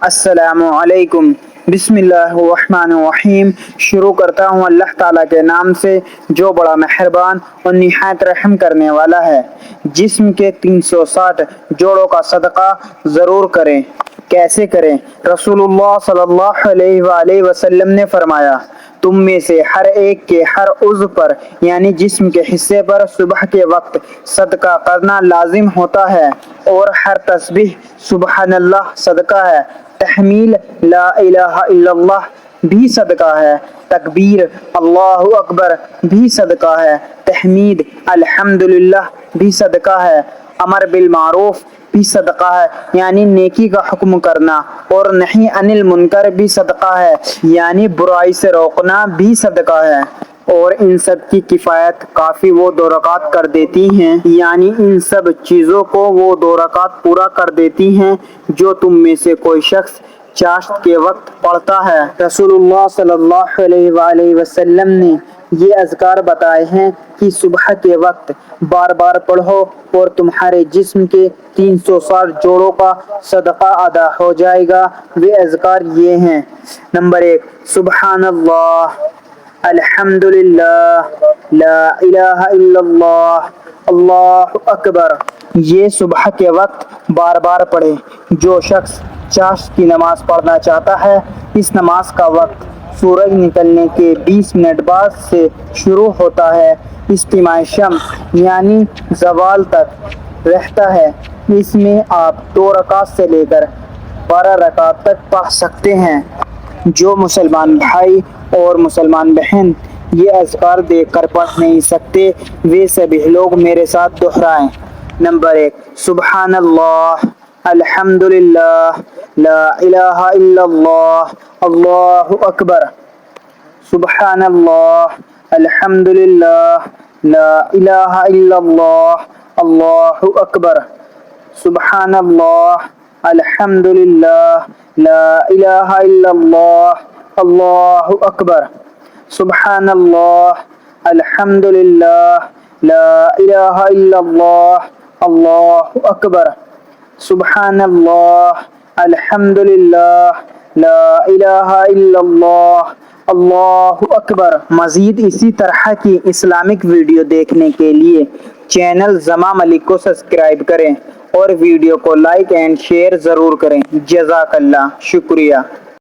السلام علیکم۔ بسم اللہ الرحمن الرحیم۔ شروع کرتا ہوں اللہ تعالیٰ کے نام سے جو بڑا مہربان اور نہایت رحم کرنے والا ہے۔ جسم کے 360 جوڑوں کا صدقہ ضرور کریں۔ کیسے کریں؟ رسول اللہ صلی اللہ علیہ وآلہ وسلم نے فرمایا، تم میں سے ہر ایک کے ہر عضو پر یعنی جسم کے حصے پر صبح کے وقت صدقہ کرنا لازم ہوتا ہے، اور ہر تسبیح سبحان اللہ صدقہ ہے، تحمیل لا الہ الا اللہ بھی صدقہ ہے، تکبیر اللہ اکبر بھی صدقہ ہے، تحمید الحمدللہ بھی صدقہ ہے، امر بالمعروف بھی صدقہ ہے یعنی نیکی کا حکم کرنا، اور نہی عن المنکر بھی صدقہ ہے یعنی برائی سے روکنا بھی صدقہ ہے۔ اور ان سب کی کفایت کافی وہ 2 رکعت کر دیتی ہیں، یعنی ان سب چیزوں کو وہ 2 رکعت پورا کر دیتی ہیں جو تم میں سے کوئی شخص چاشت کے وقت پڑھتا ہے۔ رسول اللہ صلی اللہ علیہ وآلہ وسلم نے یہ اذکار بتائے ہیں کہ صبح کے وقت بار بار پڑھو اور تمہارے جسم کے 360 جوڑوں کا صدقہ ادا ہو جائے گا۔ وہ اذکار یہ ہیں: نمبر 1، سبحان اللہ، الحمدللہ، لا الہ الا اللہ، اللہ اکبر۔ یہ صبح کے وقت بار بار پڑھیں۔ جو شخص چاشت کی نماز پڑھنا چاہتا ہے، اس نماز کا وقت سورج نکلنے کے 20 منٹ بعد سے شروع ہوتا ہے، اجتماع شمس یعنی زوال تک رہتا ہے۔ اس میں آپ 2 رکعت سے لے کر 12 رکعت تک پڑھ سکتے ہیں۔ جو مسلمان بھائی اور مسلمان بہن یہ اذکار دیکھ کر پڑھ نہیں سکتے، وہ سبھی لوگ میرے ساتھ دہرائیں۔ نمبر 1، سبحان اللہ، الحمدللہ، لا الہ الا اللہ، اللہ اکبر۔ سبحان اللہ، الحمدللہ، لا الہ الا اللہ، اللہ اکبر۔ سبحان اللہ، الحمدللہ، لا الہ الا اللہ، اللہ اکبر۔ سبحان اللہ، الحمدللہ، لا الہ الا اللہ، اللہ اکبر۔ سبحان اللہ، الحمدللہ، لا الہ الا اللہ، اللہ اکبر۔ مزید اسی طرح کی اسلامک ویڈیو دیکھنے کے لیے چینل زماں ملک کو سبسکرائب کریں اور ویڈیو کو لائک اینڈ شیئر ضرور کریں۔ جزاک اللہ، شکریہ۔